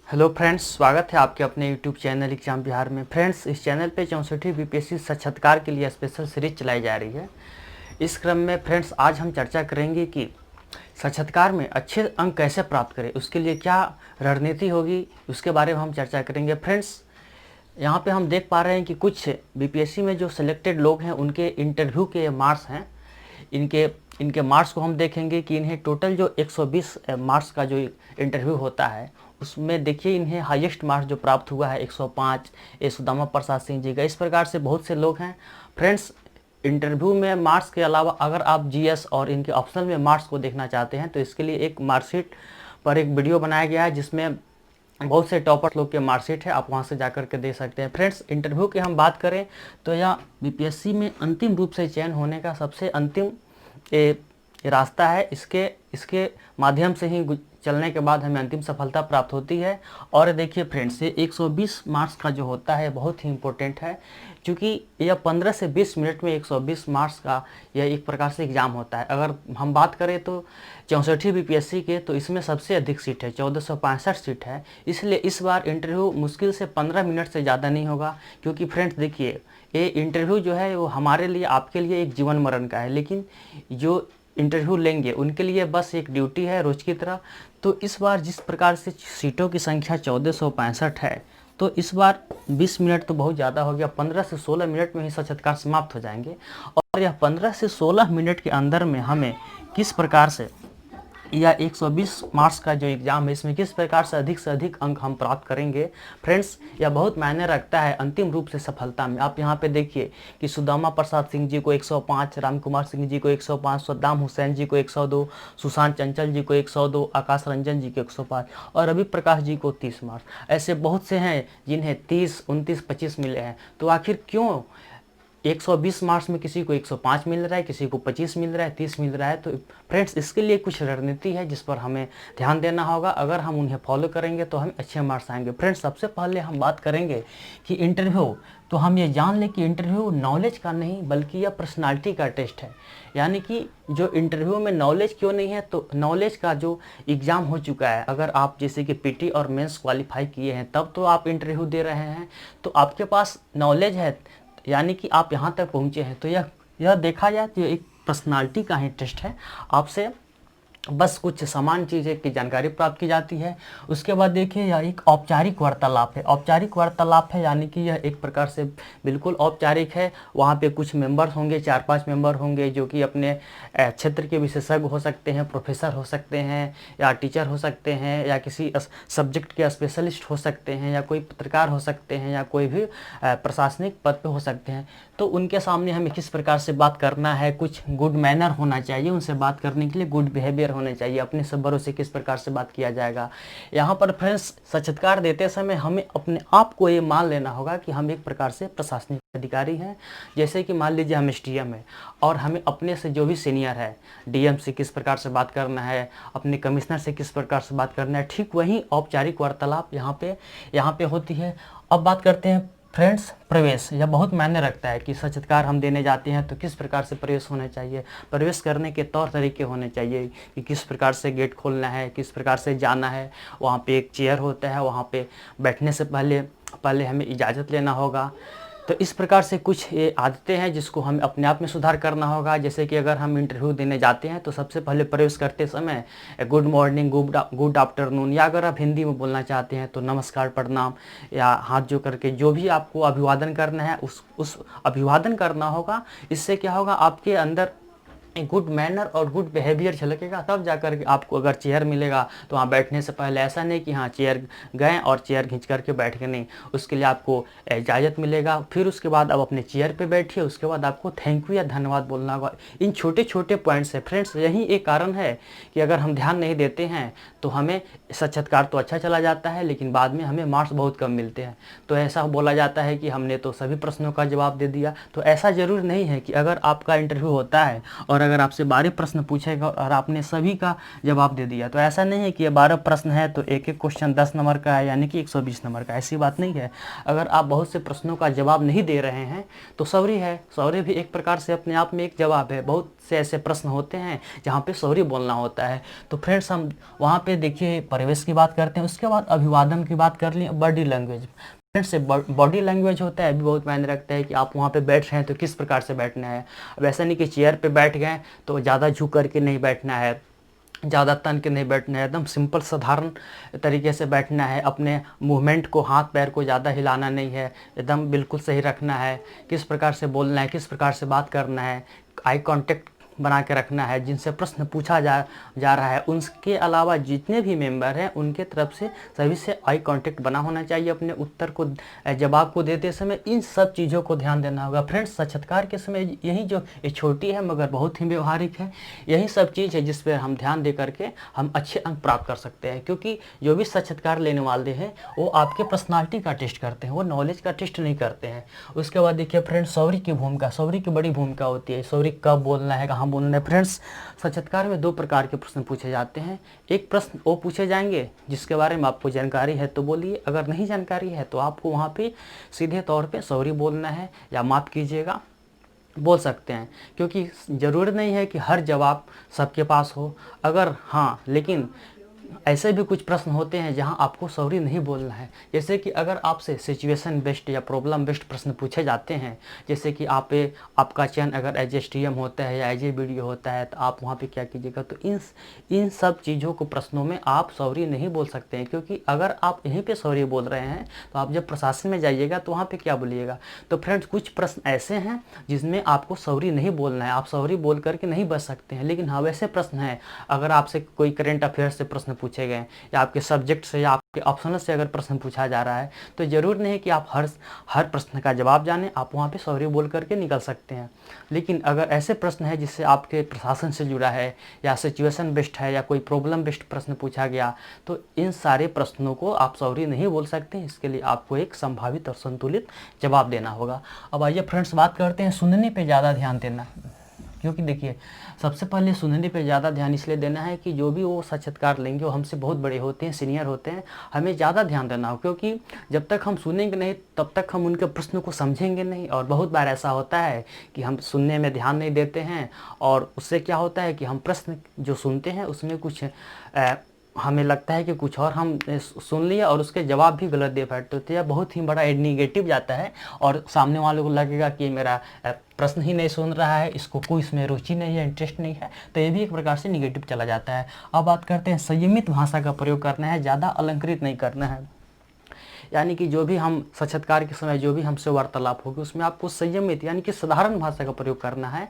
Hello friends, स्वागत है आपके अपने यूट्यूब चैनल एग्जाम बिहार में। फ्रेंड्स, इस चैनल पे 64वीं बीपीएससी साक्षात्कार के लिए स्पेशल सीरीज चलाई जा रही है। इस क्रम में फ्रेंड्स आज हम चर्चा करेंगे कि साक्षात्कार में अच्छे अंक कैसे प्राप्त करें, उसके लिए क्या रणनीति होगी, उसके बारे में हम चर्चा करेंगे। फ्रेंड्स, यहाँ पे हम देख पा रहे हैं कि कुछ बीपीएससी में जो सिलेक्टेड लोग हैं उनके इंटरव्यू के मार्क्स हैं। इनके इनके मार्क्स को हम देखेंगे कि इन्हें टोटल जो 120 मार्क्स का जो इंटरव्यू होता है उसमें देखिए इन्हें हाईएस्ट मार्क्स जो प्राप्त हुआ है 105, ये सुदामा प्रसाद सिंह जी का। इस प्रकार से बहुत से लोग हैं। फ्रेंड्स, इंटरव्यू में मार्क्स के अलावा अगर आप जीएस और इनके ऑप्शनल में मार्क्स को देखना चाहते हैं तो इसके लिए एक मार्कशीट पर एक वीडियो बनाया गया है जिसमें बहुत से टॉपर्स लोग के मार्कशीट है, आप वहां से जाकर के दे सकते हैं। फ्रेंड्स, इंटरव्यू की हम बात करें तो यह बीपीएससी में अंतिम रूप से चयन होने का सबसे अंतिम रास्ता है। इसके इसके माध्यम से ही चलने के बाद हमें अंतिम सफलता प्राप्त होती है। और देखिए फ्रेंड्स, ये 120 मार्क्स का जो होता है बहुत ही इम्पोर्टेंट है, क्योंकि यह 15 से 20 मिनट में 120 मार्क्स का यह एक प्रकार से एग्ज़ाम होता है। अगर हम बात करें तो 64वीं बीपीएससी के तो इसमें सबसे अधिक सीट है, 1465 सीट है। इसलिए इस बार इंटरव्यू मुश्किल से 15 मिनट से ज़्यादा नहीं होगा, क्योंकि फ्रेंड्स देखिए ये इंटरव्यू जो है वो हमारे लिए, आपके लिए एक जीवन मरण का है, लेकिन जो इंटरव्यू लेंगे उनके लिए बस एक ड्यूटी है रोज की तरह। तो इस बार जिस प्रकार से सीटों की संख्या 1465 है, तो इस बार 20 मिनट तो बहुत ज़्यादा हो गया, 15 से 16 मिनट में ही साक्षात्कार समाप्त हो जाएंगे। और यह 15 से 16 मिनट के अंदर में हमें किस प्रकार से या 120 मार्क्स का जो एग्ज़ाम है इसमें किस प्रकार से अधिक अंक हम प्राप्त करेंगे, फ्रेंड्स यह बहुत मायने रखता है अंतिम रूप से सफलता में। आप यहाँ पे देखिए कि सुदामा प्रसाद सिंह जी को 105, राम कुमार सिंह जी को 105, सद्दाम हुसैन जी को 102, सुशांत चंचल जी को 102, आकाश रंजन जी को 105 और रवि प्रकाश जी को 30 मार्क्स। ऐसे बहुत से हैं जिन्हें 30, 29, 25 मिले हैं। तो आखिर क्यों 120 मार्क्स में किसी को 105 मिल रहा है, किसी को 25 मिल रहा है, 30 मिल रहा है? तो फ्रेंड्स, इसके लिए कुछ रणनीति है जिस पर हमें ध्यान देना होगा। अगर हम उन्हें फॉलो करेंगे तो हमें अच्छे मार्क्स आएंगे। फ्रेंड्स, सबसे पहले हम बात करेंगे कि इंटरव्यू, तो हम ये जान लें कि इंटरव्यू नॉलेज का नहीं बल्कि यह पर्सनालिटी का टेस्ट है। यानी कि जो इंटरव्यू में नॉलेज क्यों नहीं है, तो नॉलेज का जो एग्ज़ाम हो चुका है, अगर आप जैसे कि पीटी और मेंस क्वालिफाई किए हैं तब तो आप इंटरव्यू दे रहे हैं, तो आपके पास नॉलेज है, यानी कि आप यहाँ तक पहुँचे हैं। तो यह देखा जाए तो एक पर्सनालिटी का ही टेस्ट है। आपसे बस कुछ समान चीज़ें की जानकारी प्राप्त की जाती है। उसके बाद देखिए यह एक औपचारिक वार्तालाप है। औपचारिक वार्तालाप है यानी कि यह एक प्रकार से बिल्कुल औपचारिक है। वहाँ पे कुछ मेंबर्स होंगे, 4-5 मेंबर होंगे जो कि अपने क्षेत्र के विशेषज्ञ हो सकते हैं, प्रोफेसर हो सकते हैं या टीचर हो सकते हैं या किसी सब्जेक्ट के स्पेशलिस्ट हो सकते हैं या कोई पत्रकार हो सकते हैं या कोई भी प्रशासनिक पद पे हो सकते हैं। तो उनके सामने हमें किस प्रकार से बात करना है, कुछ गुड मैनर होना चाहिए, उनसे बात करने के लिए गुड बिहेवियर होने चाहिए, अपने सब बड़ों से किस प्रकार से बात किया जाएगा। यहाँ पर फ्रेंड्स, साक्षात्कार देते समय हमें अपने आप को ये मान लेना होगा कि हम एक प्रकार से प्रशासनिक अधिकारी हैं। जैसे कि मान लीजिए हम एसडीएम है और हमें अपने से जो भी सीनियर है, डीएम से किस प्रकार से बात करना है, अपने कमिश्नर से किस प्रकार से बात करना है, ठीक वही औपचारिक वार्तालाप यहाँ पे होती है। अब बात करते हैं फ्रेंड्स प्रवेश। यह बहुत मायने रखता है कि साक्षात्कार हम देने जाते हैं तो किस प्रकार से प्रवेश होना चाहिए, प्रवेश करने के तौर तरीके होने चाहिए कि किस प्रकार से गेट खोलना है, किस प्रकार से जाना है। वहाँ पे एक चेयर होता है, वहाँ पे बैठने से पहले हमें इजाज़त लेना होगा। तो इस प्रकार से कुछ ये आदतें हैं जिसको हमें अपने आप में सुधार करना होगा। जैसे कि अगर हम इंटरव्यू देने जाते हैं तो सबसे पहले प्रवेश करते समय गुड मॉर्निंग, गुड आफ्टरनून, या अगर आप हिंदी में बोलना चाहते हैं तो नमस्कार, प्रणाम या हाथ जो करके जो भी आपको अभिवादन करना है उस अभिवादन करना होगा। इससे क्या होगा, आपके अंदर गुड मैनर और गुड बिहेवियर झलकेगा। तब जाकर के आपको अगर चेयर मिलेगा तो वहाँ बैठने से पहले ऐसा नहीं कि हाँ चेयर गए और चेयर खींच करके बैठ के, नहीं, उसके लिए आपको इजाज़त मिलेगा। फिर उसके बाद आप अपने चेयर पे बैठिए, उसके बाद आपको थैंक यू या धन्यवाद बोलना होगा। इन छोटे छोटे पॉइंट्स है फ्रेंड्स, यही एक कारण है कि अगर हम ध्यान नहीं देते हैं तो हमें साक्षात्कार तो अच्छा चला जाता है लेकिन बाद में हमें मार्क्स बहुत कम मिलते हैं। तो ऐसा बोला जाता है कि हमने तो सभी प्रश्नों का जवाब दे दिया। तो ऐसा ज़रूर नहीं है कि अगर आपका इंटरव्यू होता है और अगर आपसे 12 प्रश्न पूछेगा और आपने सभी का जवाब दे दिया, तो ऐसा नहीं है कि ये 12 प्रश्न है तो एक एक क्वेश्चन 10 नंबर का है, यानी कि 120 नंबर का, ऐसी बात नहीं है। अगर आप बहुत से प्रश्नों का जवाब नहीं दे रहे हैं तो सॉरी है, सॉरी भी एक प्रकार से अपने आप में एक जवाब है। बहुत से ऐसे प्रश्न होते हैं जहाँ पे सॉरी बोलना होता है। तो फ्रेंड्स हम वहाँ पे देखिए परिवेश की बात करते हैं, उसके बाद अभिवादन की बात कर ली, बॉडी लैंग्वेज। फ्रेंड्स से बॉडी लैंग्वेज होता है, अभी बहुत मायने रखता है कि आप वहाँ पे बैठ रहे हैं तो किस प्रकार से बैठना है। अब ऐसा नहीं कि चेयर पे बैठ गए तो ज़्यादा झुक करके नहीं बैठना है, ज़्यादा तन के नहीं बैठना है, एकदम सिंपल साधारण तरीके से बैठना है। अपने मूवमेंट को, हाथ पैर को ज़्यादा हिलाना नहीं है, एकदम बिल्कुल सही रखना है। किस प्रकार से बोलना है, किस प्रकार से बात करना है, आई कांटेक्ट बना के रखना है। जिनसे प्रश्न पूछा जा रहा है उनके अलावा जितने भी मेंबर हैं उनके तरफ से सभी से आई कांटेक्ट बना होना चाहिए। अपने उत्तर को, जवाब को देते समय इन सब चीज़ों को ध्यान देना होगा। फ्रेंड्स साक्षात्कार के समय यही जो ये छोटी है मगर बहुत ही व्यवहारिक है, यही सब चीज़ है जिस पर हम ध्यान दे करके हम अच्छे अंक प्राप्त कर सकते हैं। क्योंकि जो भी साक्षात्कार लेने वाले हैं वो आपके पर्सनालिटी का टेस्ट करते हैं, वो नॉलेज का टेस्ट नहीं करते हैं। उसके बाद देखिए फ्रेंड्स सॉरी की भूमिका, सॉरी की बड़ी भूमिका होती है। सॉरी कब बोलना है, कहाँ बोलना है। फ्रेंड्स साक्षात्कार में 2 प्रकार के प्रश्न पूछे जाते हैं। एक प्रश्न वो पूछे जाएंगे जिसके बारे में आपको जानकारी है तो बोलिए, अगर नहीं जानकारी है तो आपको वहाँ पे सीधे तौर पे सॉरी बोलना है या माफ़ कीजिएगा बोल सकते हैं। क्योंकि ज़रूरी नहीं है कि हर जवाब सबके पास हो। अगर हाँ, लेकिन ऐसे भी कुछ प्रश्न होते हैं जहां आपको सॉरी नहीं बोलना है। जैसे कि अगर आपसे सिचुएशन बेस्ड या प्रॉब्लम बेस्ड प्रश्न पूछे जाते हैं, जैसे कि आपका चयन अगर एज एस होता है या एज ए वीडियो होता है तो आप वहां पे क्या कीजिएगा, तो इन सब चीज़ों को प्रश्नों में आप सॉरी नहीं बोल सकते हैं। क्योंकि अगर आप यहीं पे सॉरी बोल रहे हैं तो आप जब प्रशासन में जाइएगा तो वहाँ पर क्या बोलिएगा। तो फ्रेंड्स कुछ प्रश्न ऐसे हैं जिसमें आपको सॉरी नहीं बोलना है, आप सॉरी बोल करके नहीं बच सकते हैं। लेकिन हाँ वैसे प्रश्न हैं, अगर आपसे कोई करेंट अफेयर से प्रश्न पूछे गए या आपके सब्जेक्ट से या आपके ऑप्शनल से अगर प्रश्न पूछा जा रहा है तो ज़रूर नहीं कि आप हर प्रश्न का जवाब जानें, आप वहाँ पे सॉरी बोल करके निकल सकते हैं। लेकिन अगर ऐसे प्रश्न है जिससे आपके प्रशासन से जुड़ा है या सिचुएशन बेस्ड है या कोई प्रॉब्लम बेस्ड प्रश्न पूछा गया तो इन सारे प्रश्नों को आप सॉरी नहीं बोल सकते। इसके लिए आपको एक संभावित और संतुलित जवाब देना होगा। अब आइए फ्रेंड्स बात करते हैं सुनने पर ज़्यादा ध्यान देना। क्योंकि देखिए सबसे पहले सुनने पे ज़्यादा ध्यान इसलिए देना है कि जो भी वो साक्षात्कार लेंगे वो हमसे बहुत बड़े होते हैं, सीनियर होते हैं, हमें ज़्यादा ध्यान देना हो। क्योंकि जब तक हम सुनेंगे नहीं तब तक हम उनके प्रश्न को समझेंगे नहीं। और बहुत बार ऐसा होता है कि हम सुनने में ध्यान नहीं देते हैं और उससे क्या होता है कि हम प्रश्न जो सुनते हैं उसमें कुछ हमें लगता है कि कुछ और हम सुन लिया और उसके जवाब भी गलत दे बैठते होते हैं, बहुत ही बड़ा निगेटिव जाता है और सामने वाले को लगेगा कि मेरा प्रश्न ही नहीं सुन रहा है, इसको कोई इसमें रुचि नहीं है, इंटरेस्ट नहीं है, तो ये भी एक प्रकार से निगेटिव चला जाता है। अब बात करते हैं संयमित भाषा का प्रयोग करना है, ज़्यादा अलंकृत नहीं करना है। यानी कि जो भी हम साक्षात्कार के समय जो भी हमसे वार्तालाप होगी उसमें आपको संयमित यानी कि साधारण भाषा का प्रयोग करना है।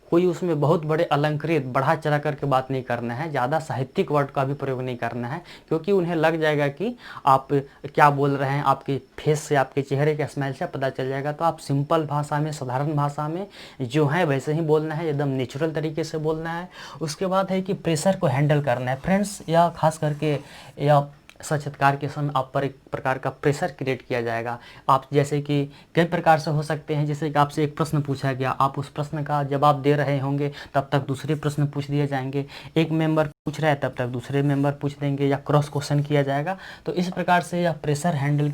कोई उसमें बहुत बड़े अलंकृत बढ़ा चढ़ा करके बात नहीं करना है, ज़्यादा साहित्यिक वर्ड का भी प्रयोग नहीं करना है। क्योंकि उन्हें लग जाएगा कि आप क्या बोल रहे हैं, आपके फेस से, आपके चेहरे के स्माइल से पता चल जाएगा। तो आप सिंपल भाषा में, साधारण भाषा में जो है वैसे ही बोलना है, एकदम नेचुरल तरीके से बोलना है। उसके बाद है कि प्रेशर को हैंडल करना है फ्रेंड्स, या खास करके या साक्षात्कार के समय आप पर एक प्रकार का प्रेशर क्रिएट किया जाएगा। आप जैसे कि कई प्रकार से हो सकते हैं, जैसे कि आपसे एक प्रश्न पूछा गया, आप उस प्रश्न का जवाब दे रहे होंगे, तब तक दूसरे प्रश्न पूछ दिए जाएंगे। एक मेंबर पूछ रहा है तब तक दूसरे मेंबर पूछ देंगे या क्रॉस क्वेश्चन किया जाएगा। तो इस प्रकार से यह प्रेशर हैंडल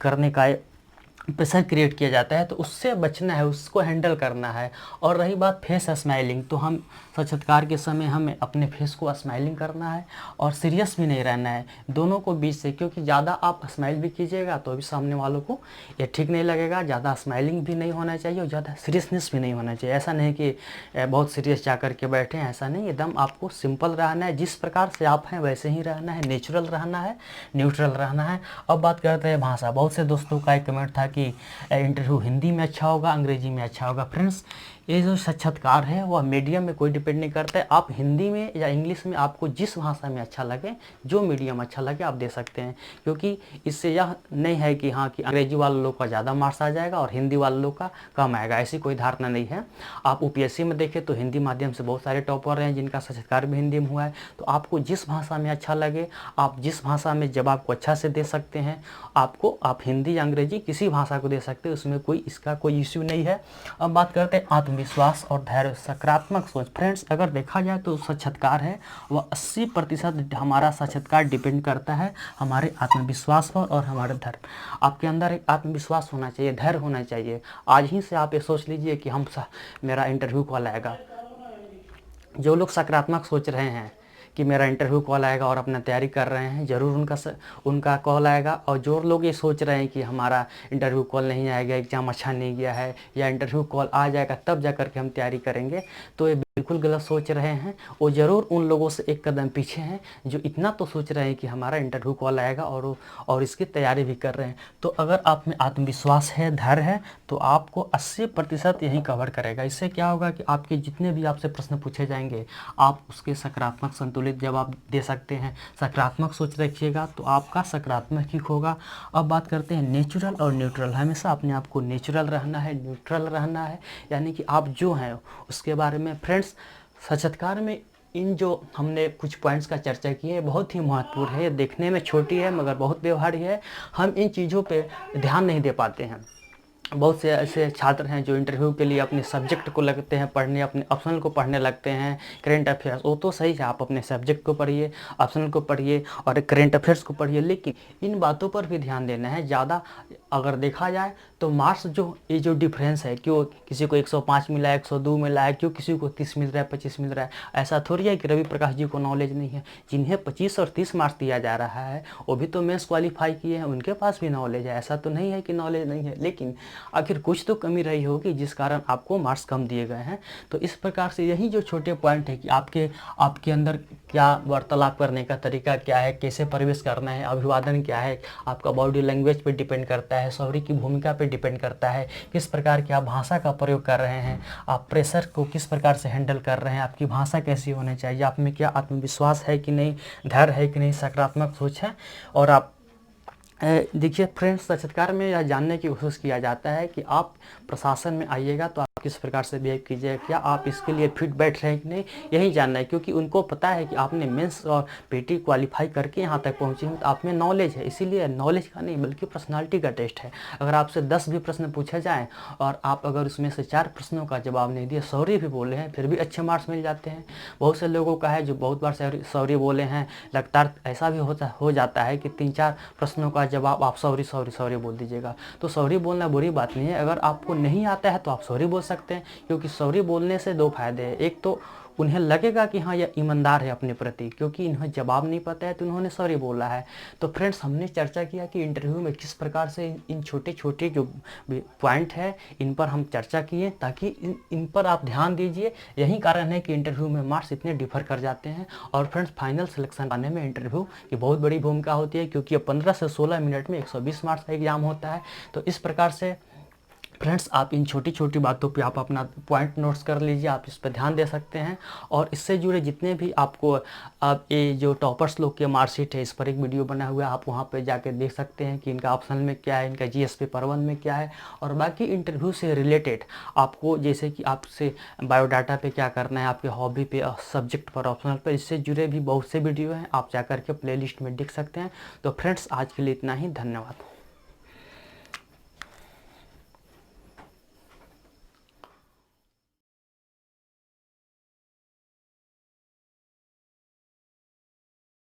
करने का प्रेशर क्रिएट किया जाता है, तो उससे बचना है, उसको हैंडल करना है। और रही बात फेस स्माइलिंग, तो हम साक्षात्कार के समय हमें अपने फेस को स्माइलिंग करना है और सीरियस भी नहीं रहना है, दोनों को बीच से। क्योंकि ज़्यादा आप स्माइल भी कीजिएगा तो भी सामने वालों को ये ठीक नहीं लगेगा। ज़्यादा स्माइलिंग भी नहीं होना चाहिए और ज़्यादा सीरियसनेस भी नहीं होना चाहिए। ऐसा नहीं कि बहुत सीरियस जा कर के बैठे हैं, ऐसा नहीं। एकदम आपको सिंपल रहना है, जिस प्रकार से आप हैं वैसे ही रहना है, नेचुरल रहना है, न्यूट्रल रहना है। अब बात करते हैं भाषा। बहुत से दोस्तों का एक कमेंट था कि इंटरव्यू हिंदी में अच्छा होगा, अंग्रेजी में अच्छा होगा। फ्रेंड्स ये जो साक्षात्कार है वह मीडियम में कोई डिपेंड नहीं करता है। आप हिंदी में या इंग्लिश में, आपको जिस भाषा में अच्छा लगे, जो मीडियम अच्छा लगे आप दे सकते हैं। क्योंकि इससे यह नहीं है कि हाँ कि अंग्रेजी वाले लोग का ज़्यादा मार्क्स आ जाएगा और हिंदी वाले लोग का कम आएगा, ऐसी कोई धारणा नहीं है। आप UPSC में देखें तो हिंदी माध्यम से बहुत सारे टॉपर हैं जिनका साक्षात्कार भी हिंदी में हुआ है। तो आपको जिस भाषा में अच्छा लगे, आप जिस भाषा में जवाब को अच्छा से दे सकते हैं, आप हिंदी या अंग्रेजी किसी भाषा को दे सकते हैं, उसमें इसका कोई इश्यू नहीं है। अब बात करते हैं आत्मविश्वास और धैर्य, सकारात्मक सोच। फ्रेंड्स अगर देखा जाए तो साक्षात्कार है वह 80% हमारा साक्षात्कार डिपेंड करता है हमारे आत्मविश्वास पर और हमारे धैर्य। आपके अंदर एक आत्मविश्वास होना चाहिए, धैर्य होना चाहिए। आज ही से आप ये सोच लीजिए कि मेरा इंटरव्यू कॉल आएगा। जो लोग सकारात्मक सोच रहे हैं कि मेरा इंटरव्यू कॉल आएगा और अपना तैयारी कर रहे हैं, ज़रूर उनका कॉल आएगा। और जो लोग ये सोच रहे हैं कि हमारा इंटरव्यू कॉल नहीं आएगा, एग्ज़ाम अच्छा नहीं गया है, या इंटरव्यू कॉल आ जाएगा तब जा कर के हम तैयारी करेंगे, तो ये बिल्कुल गलत सोच रहे हैं। वो ज़रूर उन लोगों से एक कदम पीछे हैं जो इतना तो सोच रहे हैं कि हमारा इंटरव्यू कॉल आएगा और इसकी तैयारी भी कर रहे हैं। तो अगर आप में आत्मविश्वास है, धैर्य है, तो आपको 80% यही कवर करेगा। इससे क्या होगा कि आपके जितने भी आपसे प्रश्न पूछे जाएंगे आप उसके सकारात्मक संतुलित जवाब दे सकते हैं। सकारात्मक सोच रखिएगा तो आपका सकारात्मक ही होगा। अब बात करते हैं नेचुरल और न्यूट्रल। हमेशा अपने आप को नेचुरल रहना है, न्यूट्रल रहना है, यानी कि आप जो हैं उसके बारे में। फ्रेंड्स साक्षात्कार में इन जो हमने कुछ पॉइंट्स का चर्चा की है बहुत ही महत्वपूर्ण है। ये देखने में छोटी है मगर बहुत व्यवहारिक है। हम इन चीज़ों पे ध्यान नहीं दे पाते हैं। बहुत से ऐसे छात्र हैं जो इंटरव्यू के लिए अपने सब्जेक्ट को लगते हैं पढ़ने, अपने ऑप्शनल को पढ़ने लगते हैं, करेंट अफेयर्स। वो तो सही है, आप अपने सब्जेक्ट को पढ़िए, ऑप्शनल को पढ़िए और करेंट अफेयर्स को पढ़िए, लेकिन इन बातों पर भी ध्यान देना है। ज़्यादा अगर देखा जाए तो मार्क्स ये जो डिफरेंस है, क्यों किसी को 105 मिला है, 102 मिला है, क्यों किसी को 30 मिल रहा है, 25 मिल रहा है, ऐसा थोड़ी है कि रवि प्रकाश जी को नॉलेज नहीं है। जिन्हें 25 और 30 मार्क्स दिया जा रहा है वो भी तो मेंस क्वालिफाई किए हैं, उनके पास भी नॉलेज है। ऐसा तो नहीं है कि नॉलेज नहीं है, लेकिन आखिर कुछ तो कमी रही होगी जिस कारण आपको मार्क्स कम दिए गए हैं। तो इस प्रकार से यही जो छोटे पॉइंट है कि आपके अंदर क्या वार्तालाप करने का तरीका क्या है, कैसे प्रवेश करना है, अभिवादन क्या है, आपका बॉडी लैंग्वेज पे डिपेंड करता है, सॉरी की भूमिका पे डिपेंड करता है, किस प्रकार की आप भाषा का प्रयोग कर रहे हैं, आप प्रेशर को किस प्रकार से हैंडल कर रहे हैं, आपकी भाषा कैसी होनी चाहिए, आप में क्या आत्मविश्वास है कि नहीं, धैर्य है कि नहीं, सकारात्मक सोच है। और आप देखिए फ्रेंड्स, साक्षात्कार में यह जानने की कोशिश किया जाता है कि आप प्रशासन में आइएगा तो आप किस प्रकार से बिहेव कीजिए, क्या आप इसके लिए फिट बैठ रहे हैं कि नहीं, यही जानना है। क्योंकि उनको पता है कि आपने मेंस और पीटी क्वालिफाई करके यहाँ तक पहुँचे हैं, तो आप में नॉलेज है। इसीलिए नॉलेज का नहीं बल्कि पर्सनालिटी का टेस्ट है। अगर आपसे 10 भी प्रश्न पूछे जाएँ और आप अगर उसमें से 4 प्रश्नों का जवाब नहीं दिए, सॉरी भी बोले हैं, फिर भी अच्छे मार्क्स मिल जाते हैं। बहुत से लोगों का है जो बहुत बार सॉरी बोले हैं, लगातार ऐसा भी हो जाता है कि 3-4 प्रश्नों का जवाब आप सॉरी बोल दीजिएगा। तो सॉरी बोलना बुरी बात नहीं है। अगर आपको नहीं आता है तो आप सॉरी बोल सकते हैं, क्योंकि सॉरी बोलने से 2 फायदे हैं। एक तो उन्हें लगेगा कि हाँ यह ईमानदार है अपने प्रति, क्योंकि इन्हें जवाब नहीं पता है तो उन्होंने सॉरी बोला है। तो फ्रेंड्स हमने चर्चा किया कि इंटरव्यू में किस प्रकार से इन छोटे छोटे जो पॉइंट है इन पर हम चर्चा किए, ताकि इन पर आप ध्यान दीजिए। यही कारण है कि इंटरव्यू में मार्क्स इतने डिफर कर जाते हैं। और फ्रेंड्स फाइनल सिलेक्शन पाने में इंटरव्यू की बहुत बड़ी भूमिका होती है, क्योंकि 15 से 16 मिनट में 120 मार्क्स का एग्जाम होता है। तो इस प्रकार से फ्रेंड्स आप इन छोटी छोटी बातों पे आप अपना पॉइंट नोट्स कर लीजिए, आप इस पर ध्यान दे सकते हैं। और इससे जुड़े जितने भी आपको आप ये जो टॉपर्स लोग के मार्कशीट है, इस पर एक वीडियो बना हुआ है, आप वहाँ पे जाके देख सकते हैं कि इनका ऑप्शनल में क्या है, इनका जीएस पेपर 1 में क्या है, और बाकी इंटरव्यू से रिलेटेड आपको जैसे कि आपसे बायोडाटा पे क्या करना है, आपके हॉबी पे, सब्जेक्ट पर, ऑप्शनल पर, इससे जुड़े भी बहुत से वीडियो हैं, आप जा कर के प्ले लिस्ट में देख सकते हैं। तो फ्रेंड्स आज के लिए इतना ही, धन्यवाद।